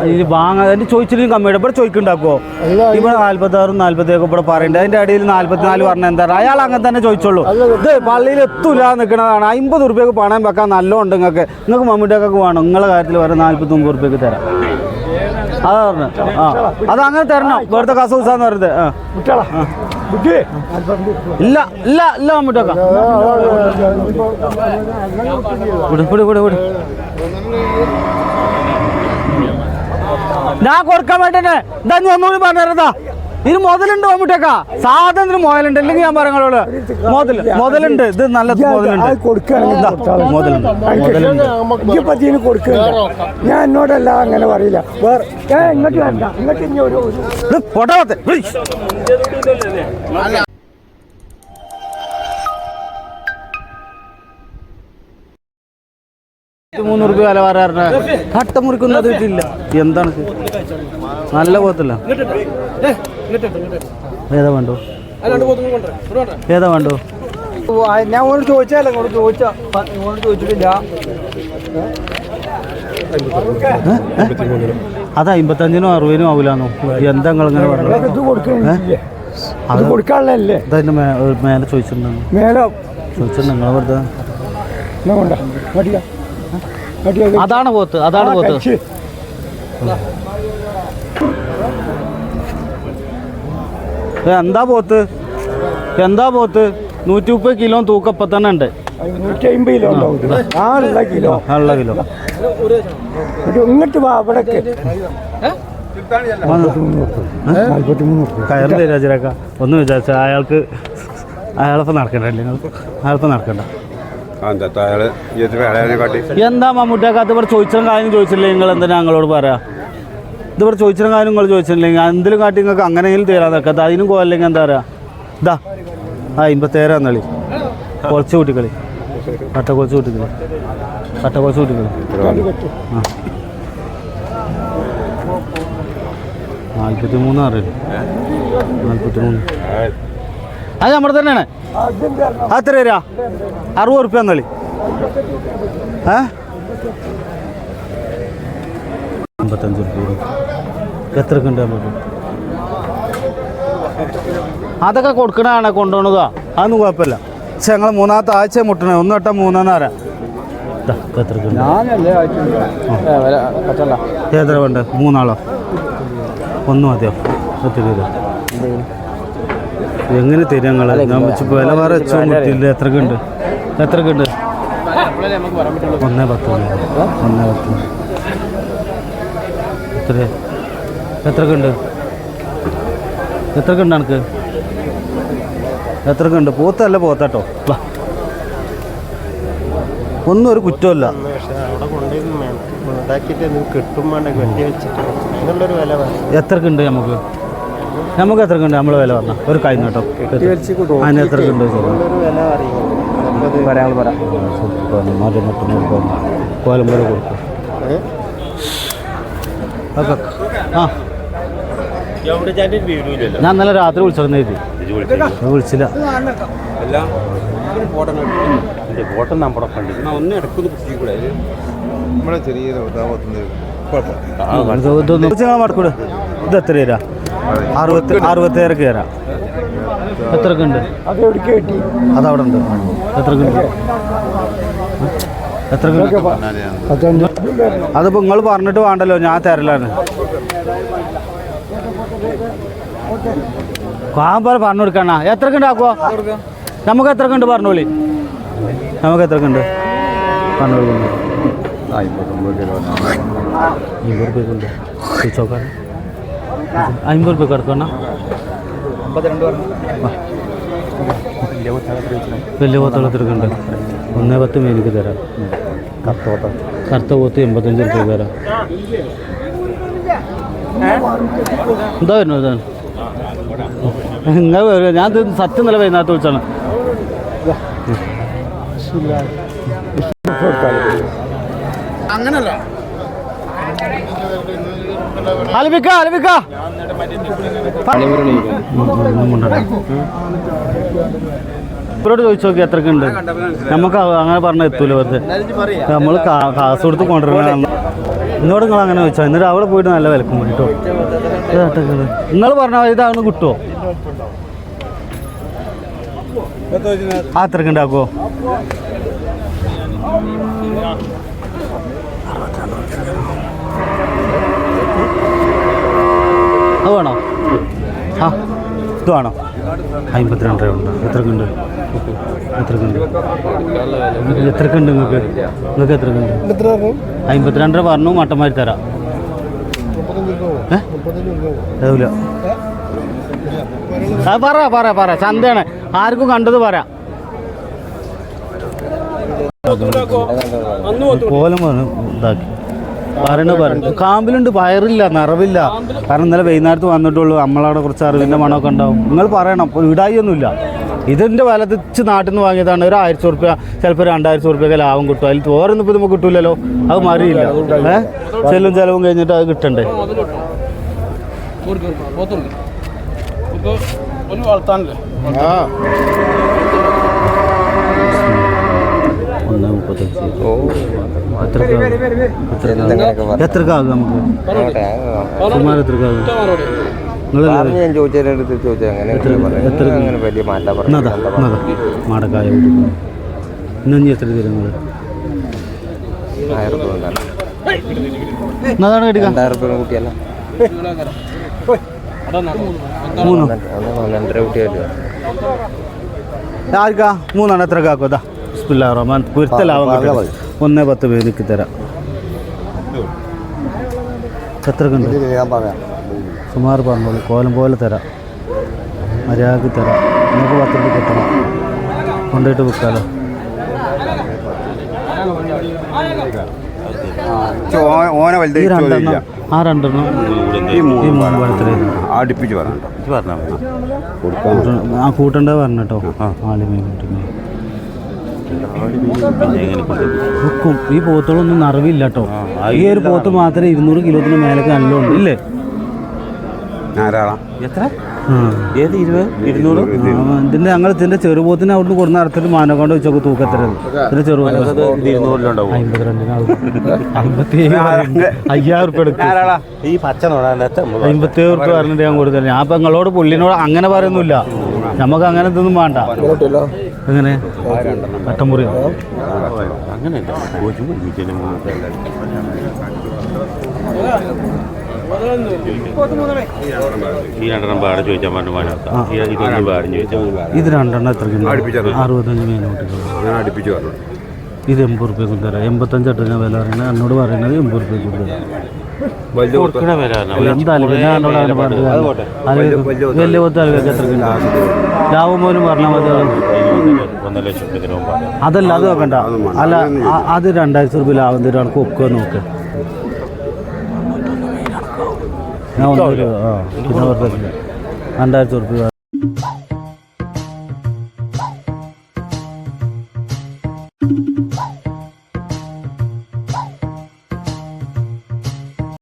എനിക്ക് വാങ്ങാൻ അതിന്റെ ചോദിച്ചിട്ടും കമ്മിയുടെ ഇവിടെ ചോദിക്കുണ്ടാക്കുവോ ഇവിടെ 46 47 ഇവിടെ പറയുന്നുണ്ട് അതിന്റെ ഇടയിൽ 44 പറഞ്ഞ എന്താണ് അയാൾ അങ്ങനെ തന്നെ ചോദിച്ചോളൂ ഇത് പള്ളിയിൽ എത്തൂല നിൽക്കുന്നതാണ് 50 ഉറുപ്പ്യക്ക് പണം വെക്കാൻ നല്ലോണ്ട് നിങ്ങൾക്ക് മമ്മൂട്ടിയൊക്കെ വേണം നിങ്ങളെ കാര്യത്തിൽ വരെ 49 ഉറുപ്പ്യക്ക് തരാം അതാ പറഞ്ഞു ആ അതങ്ങനെ തരണം വെറുതെ കസൂസാന്ന് പറഞ്ഞത് ഇല്ല ഇല്ല ഇല്ല മമ്മൂട്ടിയൊക്കെ ഞാൻ കൊടുക്കാൻ വേണ്ടേ എന്താ നീ ഒന്നുകൂടി പറഞ്ഞാ ഇത് മുതലുണ്ട് മമ്മൂട്ടിയൊക്കെ സാധനത്തിന് മുതലുണ്ട് അല്ലെങ്കിൽ ഞാൻ പറഞ്ഞോളൂ മുതലുണ്ട് ഇത് നല്ല മുതലുണ്ട് ഞാൻ എന്നോടല്ല അങ്ങനെ പറയില്ല ഇങ്ങോട്ട് വേണ്ട ഇങ്ങോട്ട് ഇനി ഒരു പൊട്ടാത്തെ 3 രൂപ വില പറയാറുണ്ട് കട്ട മുറിക്കുന്നത് കിട്ടില്ല എന്താണ് നല്ല പോത്തില്ല ഏതാ വേണ്ടോ ഏതാ വേണ്ടോ ഞാൻ ഓനോട് ചോദിച്ചാലോ ചോദിച്ചിട്ടില്ല അത് 55-നും 60-നും ആവൂലാന്നോ എന്താ നിങ്ങളിങ്ങനെ പറഞ്ഞു അത് കൊടുക്കാനുള്ളതല്ലേ അതതിന്റെ മേലെ ചോദിച്ചിട്ടുണ്ടെന്ന് മേലെ ചോദിച്ചിട്ടുണ്ട് നിങ്ങൾ വെറുതെ അതാണ് പോത്ത് അതാണ് പോത്ത് എന്താ പോത്ത് എന്താ പോത്ത് 130 കിലോ തൂക്കം ഇപ്പം തന്നെ ഉണ്ട് 150 കിലോ ഇങ്ങോട്ട് വാ അവിടെ കയറി തരാജിരാക്ക ഒന്നും വിചാരിച്ച അയാളിപ്പോൾ നടക്കണ്ട അയാളിപ്പോൾ നടക്കണ്ട എന്താ മമ്മൂട്ടിയൊക്കെ അത് ഇവിടെ ചോദിച്ചാൽ കാര്യം ചോദിച്ചില്ലേ നിങ്ങൾ എന്താ ഞങ്ങളോട് പറയാ ഇതിവിടെ ചോദിച്ചാൽ കാര്യം നിങ്ങൾ ചോദിച്ചില്ലെങ്കിൽ എന്തെങ്കിലും കാട്ടി നിങ്ങൾക്ക് അങ്ങനെയെങ്കിലും തരാൻ നിൽക്കാത്ത അതിനും പോയല്ലെങ്കിൽ എന്താ പറയുക ഇതാ 57 എന്നളി കുറച്ച് കൂട്ടിക്കളി കട്ടക്കുറച്ച് കൂട്ടിക്കളി കട്ടക്കുറച്ച് കൂട്ടിക്കളി ആ 43 അറിയില്ല 43 അത് നമ്മുടെ തന്നെയാണ് എത്ര തരാ 60 ഉറുപ്പ്യ എന്നളി 55 ഉറുപ്പ്യ എത്രക്ക് ഉണ്ട് നമുക്ക് അതൊക്കെ കൊടുക്കണതാണ് കൊണ്ടുപോകണതാ അതൊന്നും കുഴപ്പമില്ല പക്ഷെ ഞങ്ങൾ 3ാമത്തെ ആഴ്ച മുട്ടണേ 1 തൊട്ടാ 3 എത്രക്ക് എത്ര വേണ്ട 3 ആളോ 1 മതിയോ എത്ര രൂപ എങ്ങനെ തരും ഞങ്ങൾ ഞാൻ വെച്ച് വില വേറെ വെച്ചോ മുട്ടില്ല എത്രക്കുണ്ട് 110 എത്രക്കുണ്ട് എനിക്ക് എത്രക്കുണ്ട് പോത്തല്ല പോത്താട്ടോ ഒന്നും ഒരു കുറ്റമല്ല എത്രക്കുണ്ട് നമുക്ക് എത്രക്കുണ്ട് നമ്മൾ വില പറഞ്ഞ ഒരു കഴിഞ്ഞ കേട്ടോ അതിന് എത്രക്കുണ്ട് കോലമ്പര കൊടുക്കും ആ ഞാൻ ഇന്നലെ രാത്രി വിളിച്ചിരുന്നു വിളിച്ചില്ല മടക്കൂട് ഇത് എത്ര തരാ 67 തരാം എത്രക്കുണ്ട് അതവിടെ ഉണ്ട് എത്രക്കുണ്ട് അതിപ്പോൾ നിങ്ങൾ പറഞ്ഞിട്ട് വേണ്ടല്ലോ ഞാൻ തരലാണ് പോലെ പറഞ്ഞു കൊടുക്കണ എത്രക്കുണ്ടാക്കുവോ നമുക്ക് എത്രക്കുണ്ട് പറഞ്ഞോളി നമുക്ക് എത്രക്കുണ്ട് പറഞ്ഞു കൊടുക്കുന്നു 50 രൂപയ്ക്കുണ്ട് ചോദിച്ചോക്കാൻ 50 രൂപയ്ക്ക് എടുക്കണം വലിയ പോത്തോളത്തിട്ടുണ്ട് 110 എനിക്ക് തരാം കറുത്ത പോത്ത് 85 രൂപ തരാം എന്താ വരുന്നു ഇതാണ് നിങ്ങൾ ഞാൻ സത്യം നില വൈകുന്നേരത്ത് വിളിച്ചാണ് അങ്ങനല്ല അലബിക്ക ഇവരോട് ചോദിച്ചു നോക്കി എത്രക്ക് ഉണ്ട്. നമുക്ക് അങ്ങനെ പറഞ്ഞാൽ എത്തൂല വെറുതെ. നമ്മൾ കാസ് കൊടുത്ത് കൊണ്ടുവരണം. എന്നോട് നിങ്ങൾ അങ്ങനെ ചോദിച്ചാൽ എന്നിട്ട് അവിടെ പോയിട്ട് നല്ല വിലക്കും കേട്ടോ. നിങ്ങൾ പറഞ്ഞാൽ ഇതാണ് കിട്ടുമോ? ആ എത്രക്ക് ഉണ്ടാക്കുമോ? അത് വേണോ? ആ ഇത് വേണോ? 52 ഉണ്ട്. എത്രക്കുണ്ട്? എത്രക്കുണ്ട്? എത്രക്കുണ്ട് നിങ്ങൾക്ക്? നിങ്ങൾക്ക് എത്രക്കുണ്ട്? 52 പറഞ്ഞു. മട്ടന്മാരി തരാം. ഏ പറ ചന്തയാണ്. ആർക്കും കണ്ടത് പറയാം. കോലം ഇതാക്കി പറയണ കാമ്പിലുണ്ട്. പയറില്ല, നിറവില്ല. കാരണം ഇന്നലെ വൈകുന്നേരത്ത് വന്നിട്ടുള്ളൂ. നമ്മളവിടെ കുറച്ച് അറിവിൻ്റെ മണമൊക്കെ ഉണ്ടാവും. നിങ്ങൾ പറയണം. ഇടായിയൊന്നുമില്ല. ഇതിൻ്റെ വില തിച്ച് നാട്ടിൽ നിന്ന് വാങ്ങിയതാണ്. ഒരു 1000 റുപ്യ, ചിലപ്പോൾ 2000 റുപ്യൊക്കെ ലാഭം കിട്ടും. അതിൽ തോരൊന്നും ഇപ്പോൾ നമുക്ക് കിട്ടൂലല്ലോ. അത് മറിയില്ല. ചെലവും കഴിഞ്ഞിട്ട് അത് കിട്ടണ്ടേ. എത്രക്കാകും നമുക്ക്? സുമാർ എത്രക്കാകും? മാടക്കായ ഇനി എത്ര തരും നിങ്ങൾ? അതാണ് എടുക്കാം. ആർക്കാ? 3 എത്രക്കാക്കും? അതാ ബിസ്മില്ലാഹിർ കുരുത്തലാവാൻ 1.10 പേർക്ക് തരാം. എത്രക്കുണ്ട്? സുമാർ പറഞ്ഞോളൂ. കോലം പോലെ തരാം. മര്യാദക്ക് തരാം. നമുക്ക് 10 രൂപ കിട്ടണം. കൊണ്ടുപോയിട്ട് വിൽക്കാലോ. ഈ 2 എണ്ണം, ആ 2 എണ്ണം, ഈ 3 അടുപ്പിച്ച് പറഞ്ഞോ. ആ കൂട്ടണ്ടേ പറഞ്ഞോ. ആളിമീൻ വെക്കും. ഈ പോത്തുകളൊന്നും നിറവില്ല കേട്ടോ. ഈ ഒരു പോത്ത് മാത്രമേ 200 കിലോത്തിന് മേലേക്ക് നല്ലോണ്ട് ഇല്ലേ? ഇതിന്റെ ഞങ്ങൾ ഇതിന്റെ ചെറുപോത്തിന് അവിടുന്ന് കൊടുന്ന നടത്തിട്ട് മാനക്കൊണ്ട് വെച്ചോക്ക് തൂക്കത്തരുത്. ഇതിന്റെ ചെറുപോത്ത് 50,000 റുപ്യ എടുക്കും. 57 റുപ്യ പറഞ്ഞിട്ട് ഞാൻ കൊടുത്തില്ല. ഞാൻ ഇപ്പം നിങ്ങളോട് പുള്ളിനോട് അങ്ങനെ പറയുന്നില്ല. നമുക്ക് അങ്ങനെ ഇതൊന്നും വേണ്ട. എങ്ങനെ അട്ടമുറി ഇത് 2 എണ്ണം എത്ര? 65 മേലോട്ട്. ഇത് 80 റുപ്യക്കും തരാം. 85 എട്ട് ഞാൻ വില പറയുന്നത്. എന്നോട് പറയുന്നത് 80 റുപ്യക്കും തരാം. എന്തായാലും പിന്നെ എന്നോട് അങ്ങനെ പറഞ്ഞത് വലിയ പോത്ത് അലുവയ്ക്ക് എത്ര ലാഭം പോലും പറഞ്ഞാൽ മതി. അതല്ല, അത് നോക്കണ്ട. അല്ല, അത് 2000 റുപ്യ ലാഭം തരും. ആൾക്ക് ഒക്കെ നോക്ക്. ഞാൻ 1 രൂപ പിന്നെ 2000 റുപ്യ